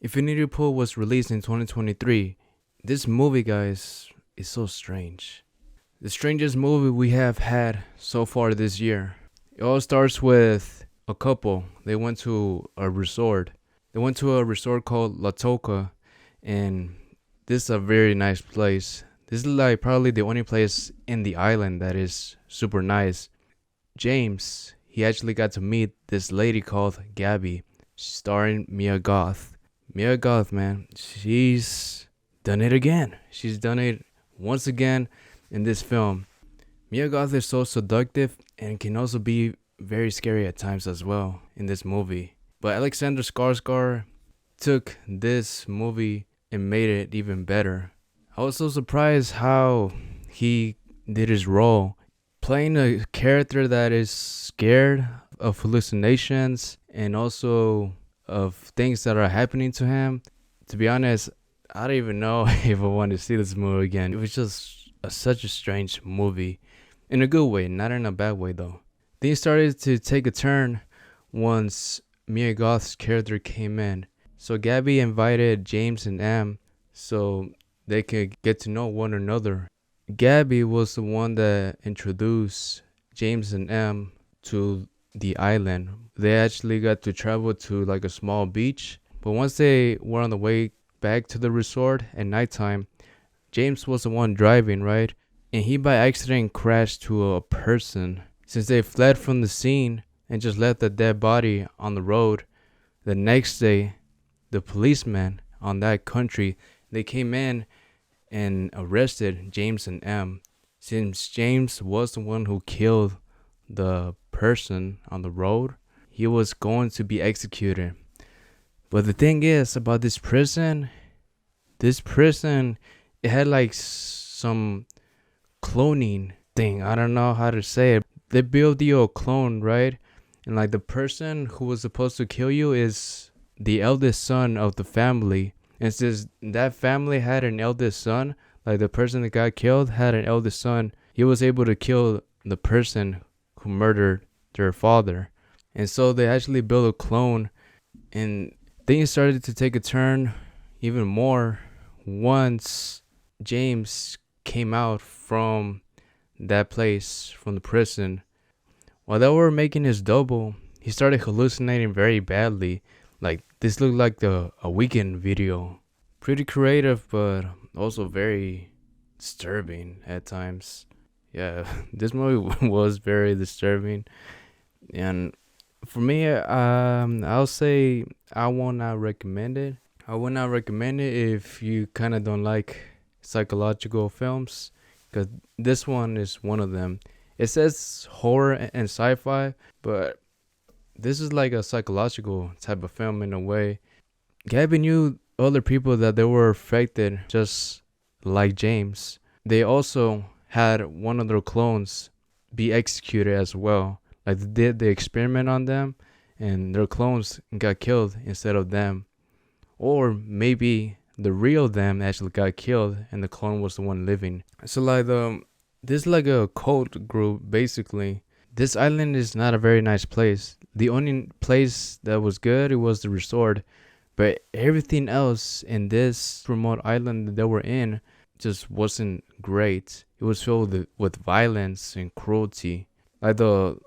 Infinity Pool was released in 2023. This movie, guys, is so strange. The strangest movie we have had so far this year. It all starts with a couple. They went to a resort. They went to a resort called La Toca, and this is a very nice place. This is like probably the only place in the island that is super nice. James, he actually got to meet this lady called Gabby, starring Mia Goth. Mia Goth, man, she's done it again. She's done it once again in this film. Mia Goth is so seductive and can also be very scary at times as well in this movie. But Alexander Skarsgard took this movie and made it even better. I was so surprised how he did his role, playing a character that is scared of hallucinations and also of things that are happening to him. To be honest, I don't even know if I want to see this movie again. It was just such a strange movie. In a good way, not in a bad way though. Things started to take a turn once Mia Goth's character came in. So Gabby invited James and Em so they could get to know one another. Gabby was the one that introduced James and Em to the island. They actually got to travel to like a small beach. But once they were on the way back to the resort at nighttime, James was the one driving, right? And he by accident crashed to a person. Since they fled from the scene and just left the dead body on the road, the next day, the policemen on that country, they came in and arrested James and Em. Since James was the one who killed the person on the road, he was going to be executed. But the thing is about this prison, it had like some cloning thing. I don't know how to say it. They build you a clone, right? And like the person who was supposed to kill you is the eldest son of the family. And since that family had an eldest son, like the person that got killed had an eldest son, he was able to kill the person who murdered their father. And so they actually built a clone, and things started to take a turn even more once James came out from that place, from the prison. While they were making his double, he started hallucinating very badly. Like this looked like a weekend video. Pretty creative, but also very disturbing at times. Yeah, this movie was very disturbing. And for me, I'll say I will not recommend it. I would not recommend it if you kind of don't like psychological films, because this one is one of them. It says horror and sci-fi, but this is like a psychological type of film in a way. Gabby knew other people that they were affected just like James. They also had one of their clones be executed as well. Like they did the experiment on them and their clones got killed instead of them. Or maybe the real them actually got killed and the clone was the one living. So like this is like a cult group basically. This island is not a very nice place. The only place that was good, it was the resort. But everything else in this remote island that they were in just wasn't great. It was filled with violence and cruelty. Like the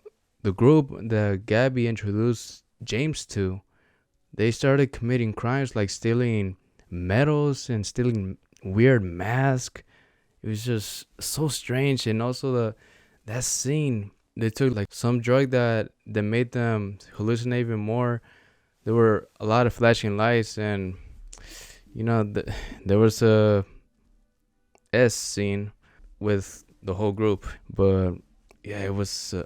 group that Gabby introduced James to, they started committing crimes like stealing medals and stealing weird masks. It was just so strange. And also that scene, they took like some drug that made them hallucinate even more. There were a lot of flashing lights, and there was a S scene with the whole group. But yeah, it was a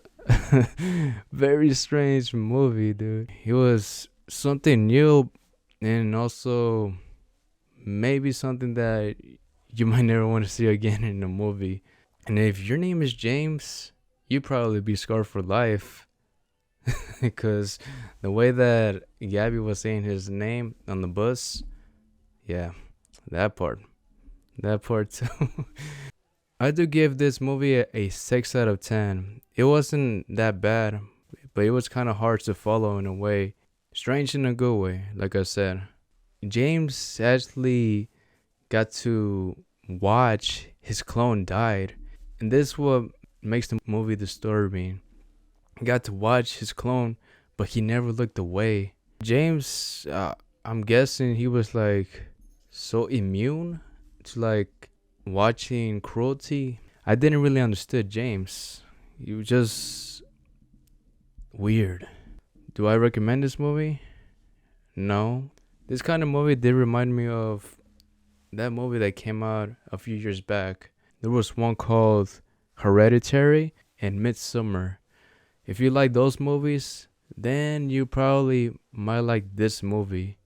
very strange movie, dude. It was something new, and also maybe something that you might never want to see again in a movie. And if your name is James, you probably be scarred for life. Because the way that Gabby was saying his name on the bus, yeah, that part too. I do give this movie a 6 out of 10. It wasn't that bad, but it was kind of hard to follow in a way. Strange in a good way, like I said. James actually got to watch his clone died, and this what makes the movie disturbing. He got to watch his clone, but he never looked away. James, I'm guessing he was like so immune to like watching cruelty. I didn't really understood James. He was just weird. Do I recommend this movie? No. This kind of movie did remind me of that movie that came out a few years back. There was one called Hereditary and Midsummer. If you like those movies, then you probably might like this movie.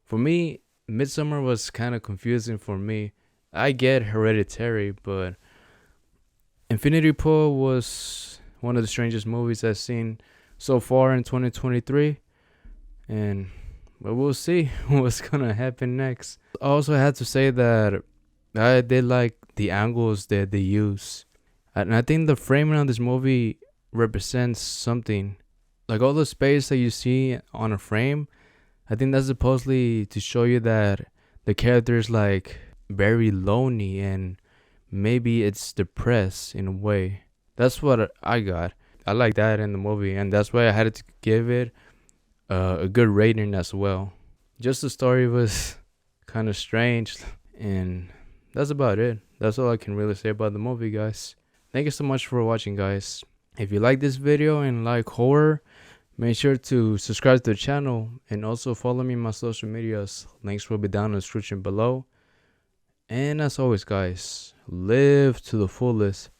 For me, Midsummer was kind of confusing for me. I get Hereditary, but Infinity Pool was one of the strangest movies I've seen so far in 2023. And but we'll see what's gonna happen next. I also had to say that I did like the angles that they use. And I think the framing of this movie represents something. Like all the space that you see on a frame, I think that's supposedly to show you that the character is like very lonely and maybe it's depressed in a way. That's what I got. I like that in the movie, and that's why I had to give it a good rating as well. Just the story was kind of strange, and that's about it. That's all I can really say about the movie, guys. Thank you so much for watching, guys. If you like this video and like horror, make sure to subscribe to the channel and also follow me on my social medias. Links will be down in the description below. And as always, guys, live to the fullest.